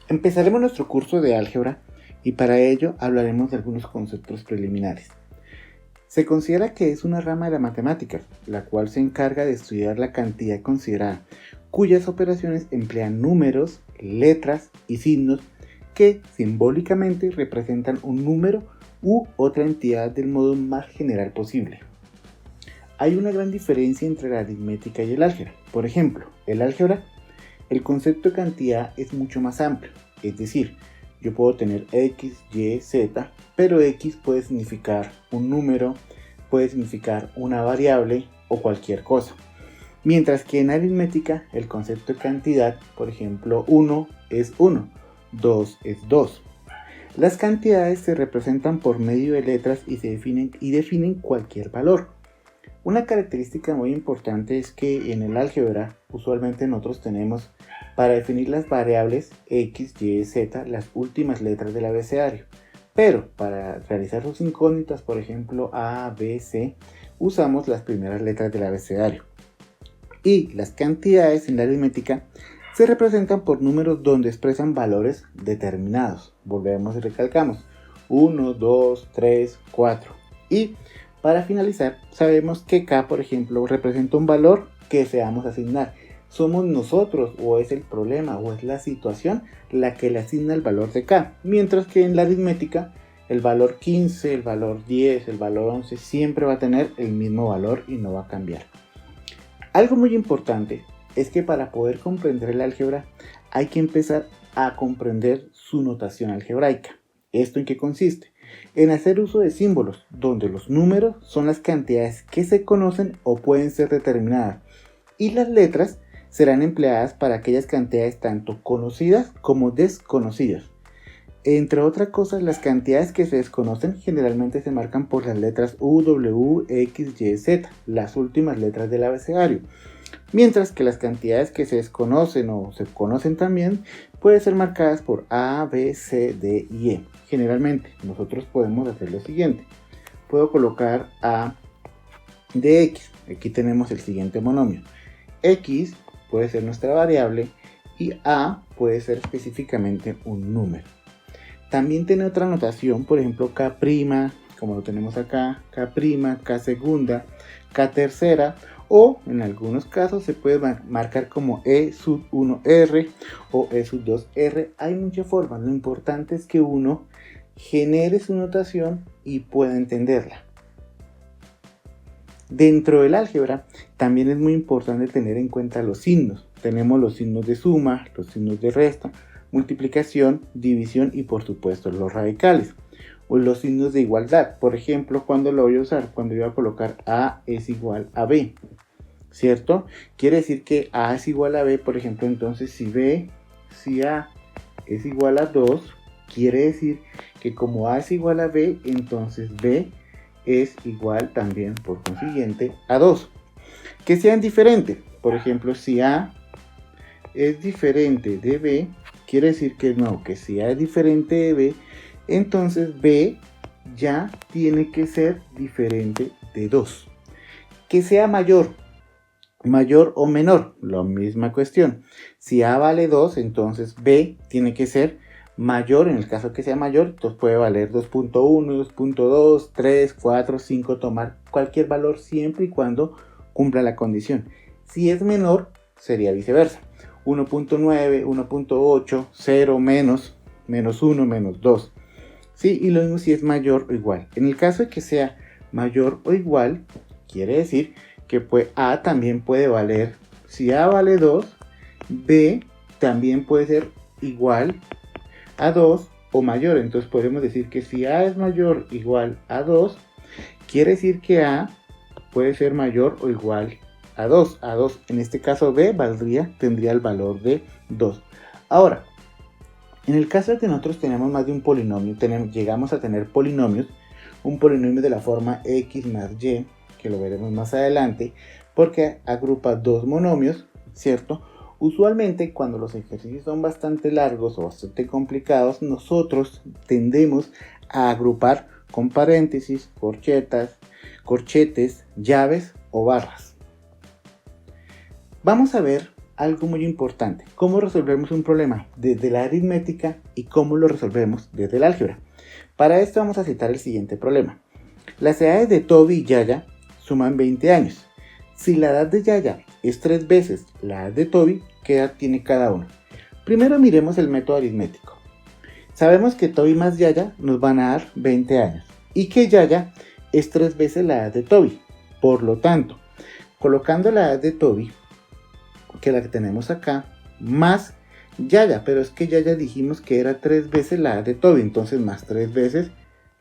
Empezaremos nuestro curso de álgebra y para ello hablaremos de algunos conceptos preliminares. Se considera que es una rama de la matemática, la cual se encarga de estudiar la cantidad considerada, cuyas operaciones emplean números, letras y signos que simbólicamente representan un número u otra entidad del modo más general posible. Hay una gran diferencia entre la aritmética y el álgebra. Por ejemplo, el álgebra, el concepto de cantidad es mucho más amplio, es decir, yo puedo tener x, y, z, pero x puede significar un número, puede significar una variable o cualquier cosa. Mientras que en aritmética el concepto de cantidad, por ejemplo, 1 es 1, 2 es 2. Las cantidades se representan por medio de letras y definen cualquier valor. Una característica muy importante es que en el álgebra usualmente nosotros tenemos para definir las variables x, y, z las últimas letras del abecedario. Pero para realizar sus incógnitas, por ejemplo a, b, c, usamos las primeras letras del abecedario. Y las cantidades en la aritmética se representan por números donde expresan valores determinados. Volvemos y recalcamos 1, 2, 3, 4. Y para finalizar, sabemos que k, por ejemplo, representa un valor que deseamos asignar. Somos nosotros, o es el problema, o es la situación la que le asigna el valor de k. Mientras que en la aritmética, el valor 15, el valor 10, el valor 11 siempre va a tener el mismo valor y no va a cambiar. Algo muy importante es que para poder comprender el álgebra hay que empezar a comprender su notación algebraica. ¿Esto en qué consiste? En hacer uso de símbolos, donde los números son las cantidades que se conocen o pueden ser determinadas, y las letras serán empleadas para aquellas cantidades tanto conocidas como desconocidas. Entre otras cosas, las cantidades que se desconocen generalmente se marcan por las letras U, W, X, Y, Z, las últimas letras del abecedario. Mientras que las cantidades que se desconocen o se conocen también pueden ser marcadas por A, B, C, D y E. Generalmente nosotros podemos hacer lo siguiente. Puedo colocar A de X. Aquí tenemos el siguiente monomio. X puede ser nuestra variable y A puede ser específicamente un número. También tiene otra notación, por ejemplo K', como lo tenemos acá, K', K segunda, K tercera, o en algunos casos se puede marcar como E sub 1R o E sub 2R. Hay muchas formas, lo importante es que uno genere su notación y pueda entenderla. Dentro del álgebra también es muy importante tener en cuenta los signos. Tenemos los signos de suma, los signos de resta, multiplicación, división y por supuesto los radicales. O los signos de igualdad, por ejemplo, ¿cuándo lo voy a usar? Cuando yo voy a colocar A es igual a B, ¿cierto? Quiere decir que A es igual a B, por ejemplo, entonces si A es igual a 2, quiere decir que como A es igual a B, entonces B es igual también, por consiguiente, a 2. Que sean diferentes, por ejemplo, si A es diferente de B, quiere decir que no, que si A es diferente de B, entonces B ya tiene que ser diferente de 2. Que sea mayor o menor, la misma cuestión. Si A vale 2, entonces B tiene que ser mayor. En el caso que sea mayor, entonces puede valer 2.1, 2.2, 3, 4, 5, tomar cualquier valor siempre y cuando cumpla la condición. Si es menor, sería viceversa. 1.9, 1.8, 0, menos 1, menos 2. ¿Sí? Y lo mismo si es mayor o igual. En el caso de que sea mayor o igual, quiere decir que A también puede valer, si A vale 2, B también puede ser igual a 2 o mayor. Entonces podemos decir que si A es mayor o igual a 2, quiere decir que A puede ser mayor o igual a 2. En este caso B tendría el valor de 2. Ahora, en el caso de que nosotros tenemos más de un polinomio, llegamos a tener polinomios, un polinomio de la forma x más y, que lo veremos más adelante, porque agrupa dos monomios, ¿cierto? Usualmente cuando los ejercicios son bastante largos o bastante complicados, nosotros tendemos a agrupar con paréntesis, corchetes, llaves o barras. Vamos a ver algo muy importante: cómo resolvemos un problema desde la aritmética y cómo lo resolvemos desde el álgebra. Para esto vamos a citar el siguiente problema. Las edades de Toby y Yaya suman 20 años. Si la edad de Yaya es 3 veces la edad de Toby, ¿qué edad tiene cada uno? Primero miremos el método aritmético. Sabemos que Toby más Yaya nos van a dar 20 años y que Yaya es 3 veces la edad de Toby. Por lo tanto, colocando la edad de Toby, que la que tenemos acá, más Yaya, pero es que Yaya dijimos que era 3 veces la edad de Toby, entonces más 3 veces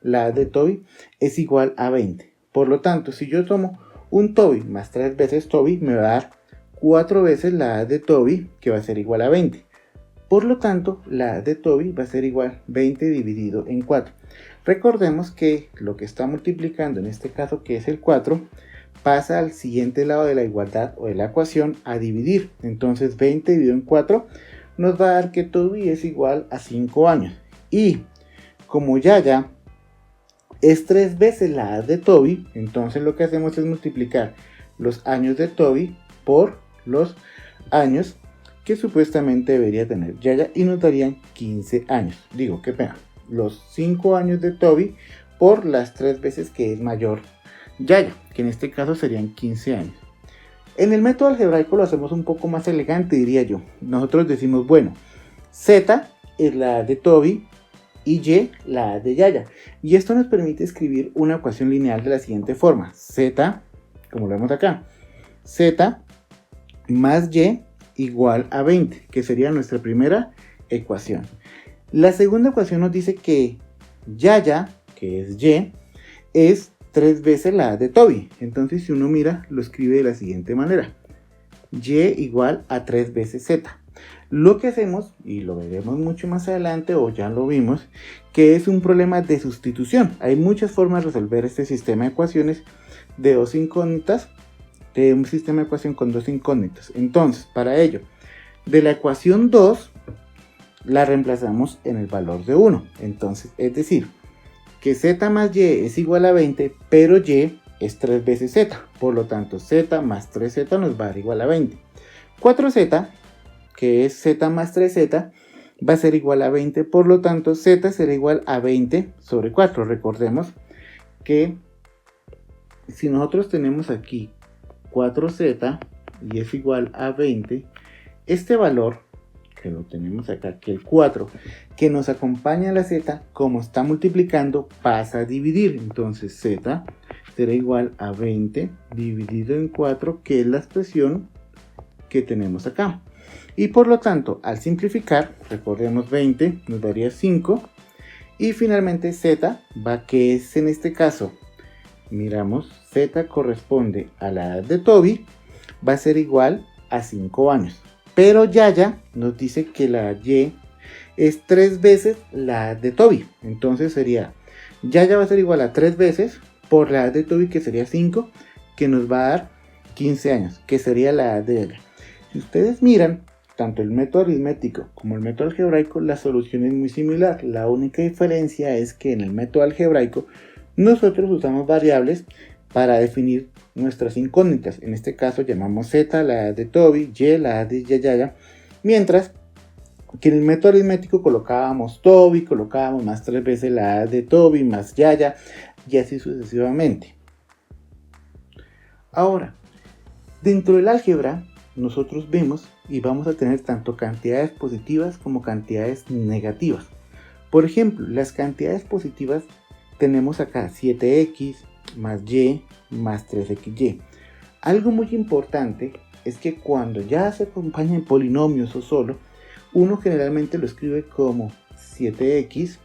la edad de Toby es igual a 20. Por lo tanto, si yo tomo un Toby más 3 veces Toby, me va a dar 4 veces la edad de Toby, que va a ser igual a 20. Por lo tanto, la edad de Toby va a ser igual 20 dividido en 4. Recordemos que lo que está multiplicando en este caso, que es el 4, pasa al siguiente lado de la igualdad o de la ecuación a dividir. Entonces 20 dividido en 4 nos va a dar que Toby es igual a 5 años. Y como Yaya es 3 veces la edad de Toby, entonces lo que hacemos es multiplicar los años de Toby por los años que supuestamente debería tener Yaya y nos darían 15 años. Digo, qué pena. Los 5 años de Toby por las 3 veces que es mayor Yaya, que en este caso serían 15 años. En el método algebraico lo hacemos un poco más elegante, diría yo. Nosotros decimos, bueno, Z es la edad de Toby y Y la edad de Yaya. Y esto nos permite escribir una ecuación lineal de la siguiente forma. Z, como lo vemos acá, Z más Y igual a 20, que sería nuestra primera ecuación. La segunda ecuación nos dice que Yaya, que es Y, es 3 veces la edad de Toby. Entonces, si uno mira, lo escribe de la siguiente manera: Y igual a 3 veces Z. Lo que hacemos, y lo veremos mucho más adelante, o ya lo vimos, que es un problema de sustitución. Hay muchas formas de resolver este sistema de ecuaciones de dos incógnitas, de un sistema de ecuación con dos incógnitas. Entonces, para ello, de la ecuación 2 la reemplazamos en el valor de 1. Entonces, es decir, que Z más Y es igual a 20, pero Y es 3 veces Z. Por lo tanto, Z más 3Z nos va a dar igual a 20. 4Z, que es Z más 3Z, va a ser igual a 20. Por lo tanto, Z será igual a 20 sobre 4. Recordemos que si nosotros tenemos aquí 4Z y es igual a 20, este valor que lo tenemos acá, que el 4 que nos acompaña a la Z, como está multiplicando, pasa a dividir. Entonces Z será igual a 20 dividido en 4, que es la expresión que tenemos acá. Y por lo tanto, al simplificar, recordemos 20 nos daría 5, y finalmente Z va, que es en este caso, miramos, Z corresponde a la edad de Toby, va a ser igual a 5 años. Pero Yaya nos dice que la Y es 3 veces la edad de Toby. Entonces sería, Yaya va a ser igual a 3 veces por la edad de Toby, que sería 5, que nos va a dar 15 años, que sería la edad de Yaya. Si ustedes miran, tanto el método aritmético como el método algebraico, la solución es muy similar. La única diferencia es que en el método algebraico nosotros usamos variables para definir nuestras incógnitas. En este caso llamamos Z la edad de Toby, Y la edad de Yaya, mientras que en el método aritmético colocábamos Toby, colocábamos más 3 veces la edad de Toby, más Yaya, y así sucesivamente. Ahora, dentro del álgebra, nosotros vemos y vamos a tener tanto cantidades positivas como cantidades negativas. Por ejemplo, las cantidades positivas tenemos acá 7x más y más 3xy. Algo muy importante es que cuando ya se acompañan polinomios o solo, uno generalmente lo escribe como 7x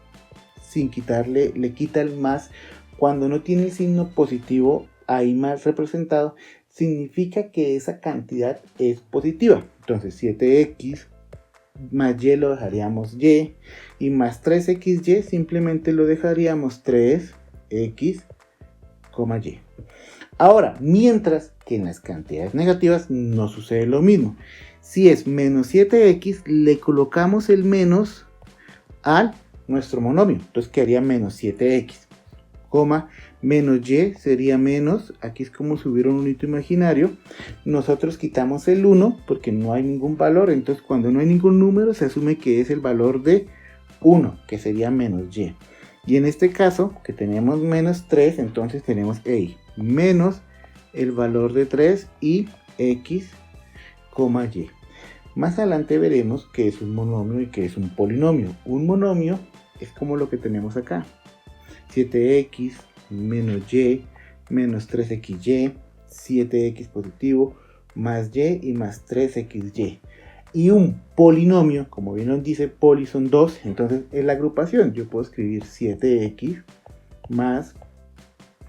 sin quitarle, le quita el más. Cuando no tiene el signo positivo ahí más representado, significa que esa cantidad es positiva. Entonces 7x más y lo dejaríamos y más 3xy simplemente lo dejaríamos 3x, y. Ahora, mientras que en las cantidades negativas no sucede lo mismo. Si es menos 7x, le colocamos el menos a nuestro monomio. Entonces quedaría menos 7x, Menos y sería menos, aquí es como si hubiera un hito imaginario. Nosotros quitamos el 1 porque no hay ningún valor, entonces cuando no hay ningún número se asume que es el valor de 1, que sería menos y. Y en este caso, que tenemos menos 3, entonces tenemos menos el valor de 3 y x, y. Más adelante veremos que es un monomio y que es un polinomio. Un monomio es como lo que tenemos acá. 7x menos y menos 3xy, 7x positivo, más y más 3xy. Y un polinomio, como bien nos dice, poli son 2, entonces es la agrupación. Yo puedo escribir 7x más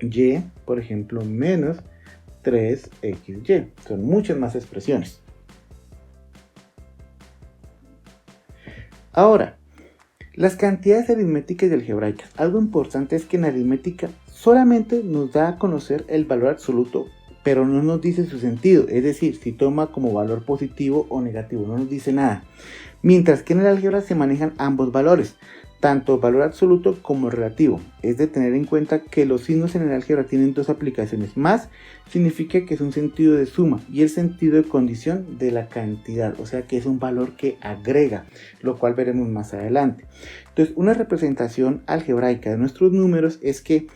y, por ejemplo, menos 3xy. Son muchas más expresiones. Ahora, las cantidades aritméticas y algebraicas. Algo importante es que en aritmética solamente nos da a conocer el valor absoluto, pero no nos dice su sentido, es decir, si toma como valor positivo o negativo, no nos dice nada. Mientras que en el álgebra se manejan ambos valores, tanto valor absoluto como relativo. Es de tener en cuenta que los signos en el álgebra tienen dos aplicaciones. Más significa que es un sentido de suma y el sentido de condición de la cantidad, o sea que es un valor que agrega, lo cual veremos más adelante. Entonces, una representación algebraica de nuestros números es que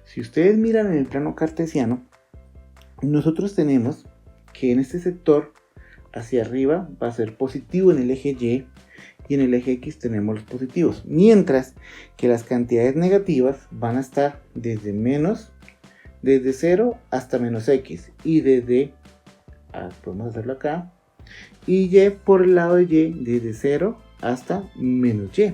si ustedes miran en el plano cartesiano, nosotros tenemos que en este sector hacia arriba va a ser positivo en el eje Y y en el eje X tenemos los positivos, mientras que las cantidades negativas van a estar desde 0 hasta menos X y desde, podemos hacerlo acá, y Y por el lado de Y desde 0 hasta menos Y.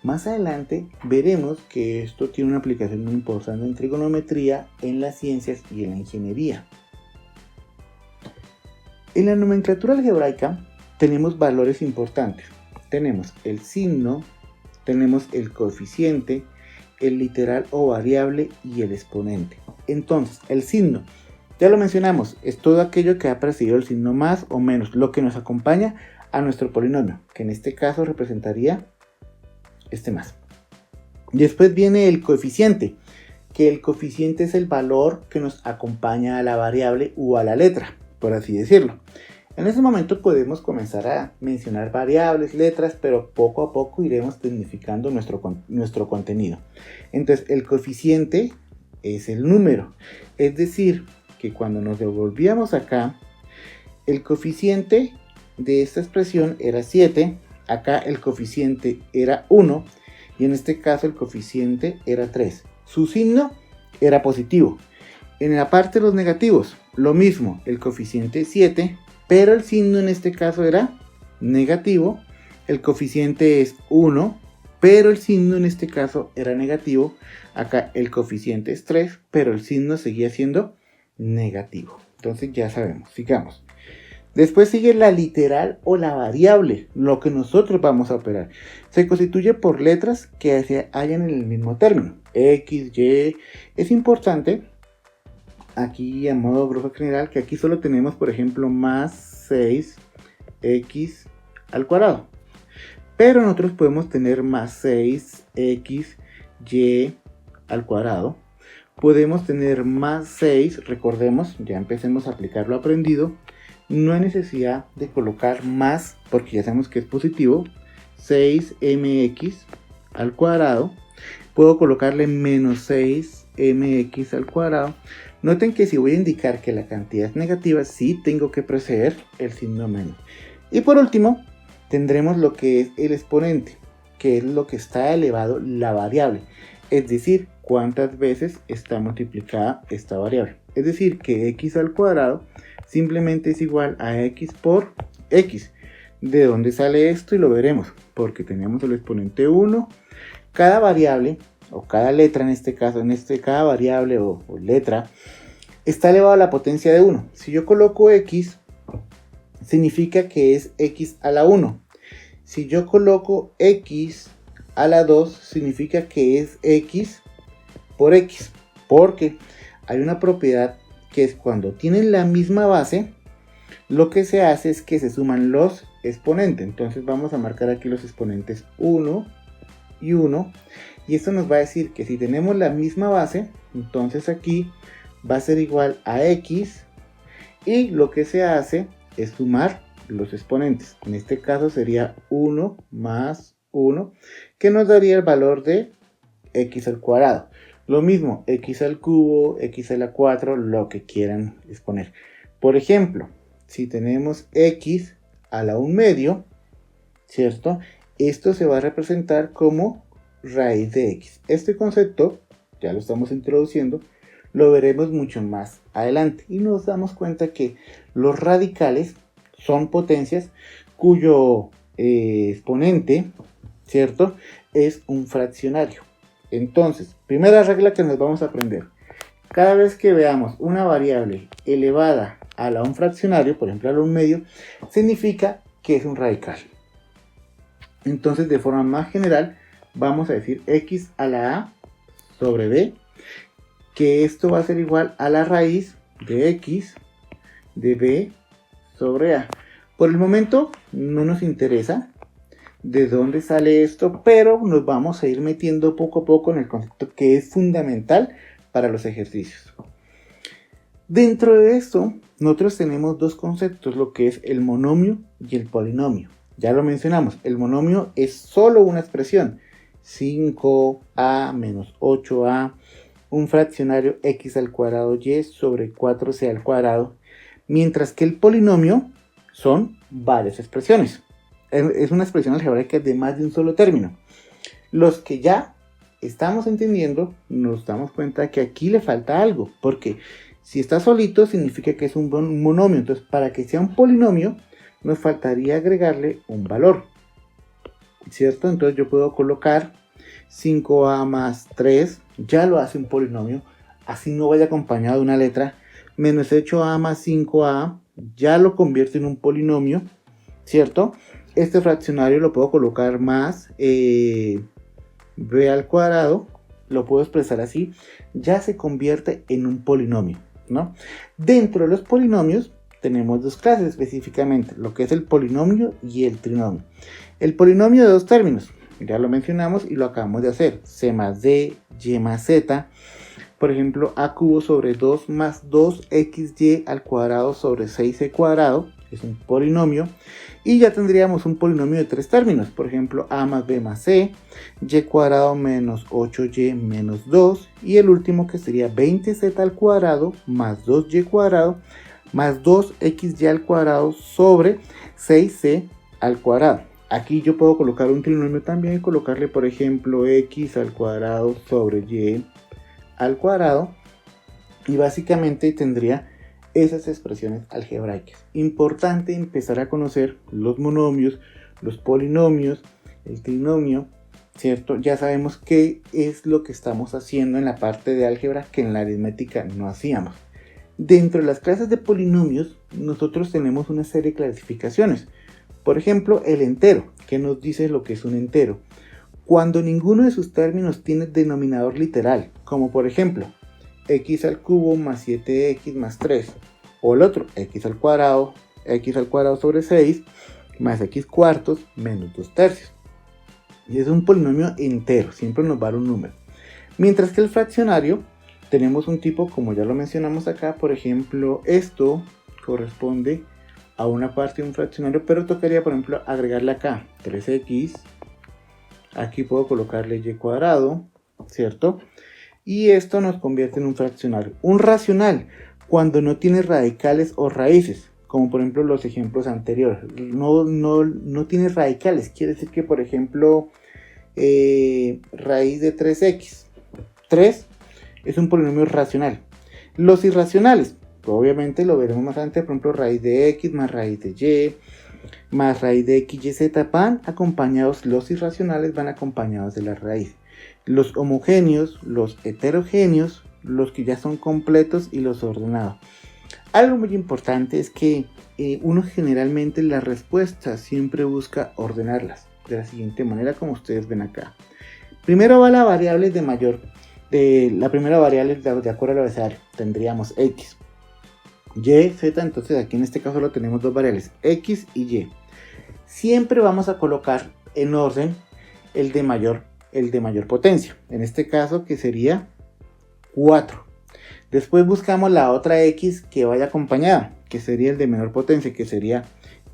Más adelante veremos que esto tiene una aplicación muy importante en trigonometría, en las ciencias y en la ingeniería. En la nomenclatura algebraica tenemos valores importantes. Tenemos el signo, tenemos el coeficiente, el literal o variable y el exponente. Entonces, el signo, ya lo mencionamos, es todo aquello que ha precedido el signo más o menos, lo que nos acompaña a nuestro polinomio, que en este caso representaría este más. Después viene el coeficiente, que el coeficiente es el valor que nos acompaña a la variable o a la letra, por así decirlo. En ese momento podemos comenzar a mencionar variables, letras, pero poco a poco iremos tecnificando nuestro contenido. Entonces, el coeficiente es el número, es decir, que cuando nos devolvíamos acá, el coeficiente de esta expresión era 7, acá el coeficiente era 1 y en este caso el coeficiente era 3. Su signo era positivo. En la parte de los negativos, lo mismo, el coeficiente 7, pero el signo en este caso era negativo. El coeficiente es 1, pero el signo en este caso era negativo. Acá el coeficiente es 3, pero el signo seguía siendo negativo. Entonces ya sabemos, sigamos. Después sigue la literal o la variable, lo que nosotros vamos a operar. Se constituye por letras que se hallan en el mismo término. X, Y. Es importante, aquí a modo grupo general, que aquí solo tenemos, por ejemplo, más 6x al cuadrado. Pero nosotros podemos tener más 6xy al cuadrado. Podemos tener más 6, recordemos, ya empecemos a aplicar lo aprendido. No hay necesidad de colocar más, porque ya sabemos que es positivo. 6mx al cuadrado. Puedo colocarle menos 6mx al cuadrado. Noten que si voy a indicar que la cantidad es negativa, sí tengo que preceder el signo menos. Y por último, tendremos lo que es el exponente, que es lo que está elevado la variable. Es decir, cuántas veces está multiplicada esta variable. Es decir, que x al cuadrado simplemente es igual a x por x. ¿De dónde sale esto? Y lo veremos, porque tenemos el exponente 1. Cada variable, o cada letra en este caso, cada variable o letra, está elevado a la potencia de 1. Si yo coloco x, significa que es x a la 1. Si yo coloco x a la 2, significa que es x por x. Porque hay una propiedad que es cuando tienen la misma base, lo que se hace es que se suman los exponentes. Entonces vamos a marcar aquí los exponentes 1 y 1. Y esto nos va a decir que si tenemos la misma base, entonces aquí va a ser igual a x, y lo que se hace es sumar los exponentes. En este caso sería 1 más 1, que nos daría el valor de x al cuadrado. Lo mismo, x al cubo, x a la 4, lo que quieran exponer. Por ejemplo, si tenemos x a la 1 medio, ¿cierto? Esto se va a representar como raíz de x. Este concepto, ya lo estamos introduciendo, lo veremos mucho más adelante. Y nos damos cuenta que los radicales son potencias cuyo exponente, ¿cierto?, es un fraccionario. Entonces, primera regla que nos vamos a aprender. Cada vez que veamos una variable elevada a la un fraccionario, por ejemplo a la un medio, significa que es un radical. Entonces, de forma más general, vamos a decir x a la a sobre b, que esto va a ser igual a la raíz de x de b sobre a. Por el momento no nos interesa de dónde sale esto, pero nos vamos a ir metiendo poco a poco en el concepto que es fundamental para los ejercicios. Dentro de esto, nosotros tenemos dos conceptos, lo que es el monomio y el polinomio. Ya lo mencionamos, el monomio es solo una expresión, 5a menos 8a, un fraccionario x al cuadrado y sobre 4c al cuadrado, mientras que el polinomio son varias expresiones. Es una expresión algebraica de más de un solo término. Los que ya estamos entendiendo, nos damos cuenta que aquí le falta algo, porque si está solito significa que es un monomio. Entonces, para que sea un polinomio, nos faltaría agregarle un valor, ¿cierto? Entonces yo puedo colocar 5a más 3, ya lo hace un polinomio, así no vaya acompañado de una letra, menos 8a más 5a, ya lo convierte en un polinomio, ¿cierto? Este fraccionario lo puedo colocar más b al cuadrado, lo puedo expresar así, ya se convierte en un polinomio, ¿no? Dentro de los polinomios tenemos dos clases específicamente, lo que es el polinomio y el trinomio. El polinomio de dos términos, ya lo mencionamos y lo acabamos de hacer, c más d, y más z, por ejemplo, a cubo sobre 2 más 2xy al cuadrado sobre 6c cuadrado, es un polinomio, y ya tendríamos un polinomio de tres términos, por ejemplo, a más b más c, y cuadrado menos 8y menos 2, y el último que sería 20z al cuadrado más 2y cuadrado más 2xy al cuadrado sobre 6c al cuadrado. Aquí yo puedo colocar un trinomio también y colocarle, por ejemplo, x al cuadrado sobre y al cuadrado, y básicamente tendría esas expresiones algebraicas. Importante empezar a conocer los monomios, los polinomios, el trinomio, ¿cierto? Ya sabemos qué es lo que estamos haciendo en la parte de álgebra que en la aritmética no hacíamos. Dentro de las clases de polinomios, nosotros tenemos una serie de clasificaciones. Por ejemplo, el entero, que nos dice lo que es un entero. Cuando ninguno de sus términos tiene denominador literal, como por ejemplo, x al cubo más 7x más 3, o el otro, x al cuadrado sobre 6, más x cuartos menos 2 tercios. Y es un polinomio entero, siempre nos va a dar un número. Mientras que el fraccionario, tenemos un tipo, como ya lo mencionamos acá, por ejemplo, esto corresponde a una parte de un fraccionario, pero tocaría, por ejemplo, agregarle acá 3x, aquí puedo colocarle y cuadrado, ¿cierto? Y esto nos convierte en un fraccionario. Un racional, cuando no tiene radicales o raíces, como por ejemplo los ejemplos anteriores, no tiene radicales, quiere decir que, por ejemplo, raíz de 3x, 3 es un polinomio racional. Los irracionales, obviamente lo veremos más adelante, por ejemplo, raíz de x más raíz de y más raíz de x y z van acompañados, los irracionales van acompañados de la raíz. Los homogéneos, los heterogéneos, los que ya son completos y los ordenados. Algo muy importante es que uno generalmente las respuestas siempre busca ordenarlas de la siguiente manera, como ustedes ven acá. Primero va la variable de mayor, la primera variable de acuerdo al abecedario, tendríamos x, y, z, entonces aquí en este caso lo tenemos dos variables, x y y. Siempre vamos a colocar en orden el de mayor el de mayor potencia, en este caso que sería 4. Después buscamos la otra x que vaya acompañada, que sería el de menor potencia, que sería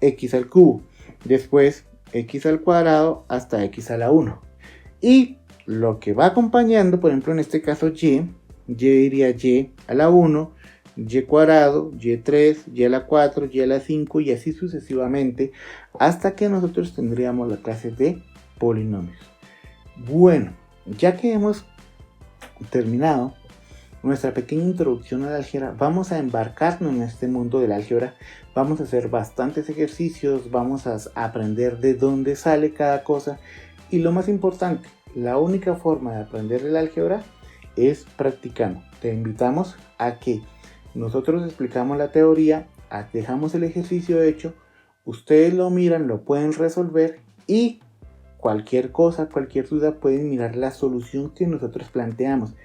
x al cubo. Después x al cuadrado hasta x a la 1. Y lo que va acompañando, por ejemplo en este caso y iría y a la 1, y cuadrado, y3, y a la 4, y a la 5 y así sucesivamente hasta que nosotros tendríamos la clase de polinomios. Bueno, ya que hemos terminado nuestra pequeña introducción al álgebra, vamos a embarcarnos en este mundo del álgebra, vamos a hacer bastantes ejercicios, vamos a aprender de dónde sale cada cosa y lo más importante, la única forma de aprender el álgebra es practicando. Te invitamos a que nosotros explicamos la teoría, dejamos el ejercicio hecho, ustedes lo miran, lo pueden resolver y cualquier cosa, cualquier duda pueden mirar la solución que nosotros planteamos.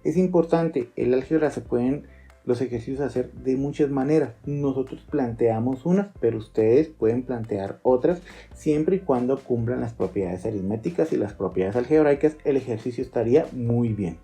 Es importante, el álgebra se pueden los ejercicios hacer de muchas maneras. Nosotros planteamos unas, pero ustedes pueden plantear otras siempre y cuando cumplan las propiedades aritméticas y las propiedades algebraicas. El ejercicio estaría muy bien.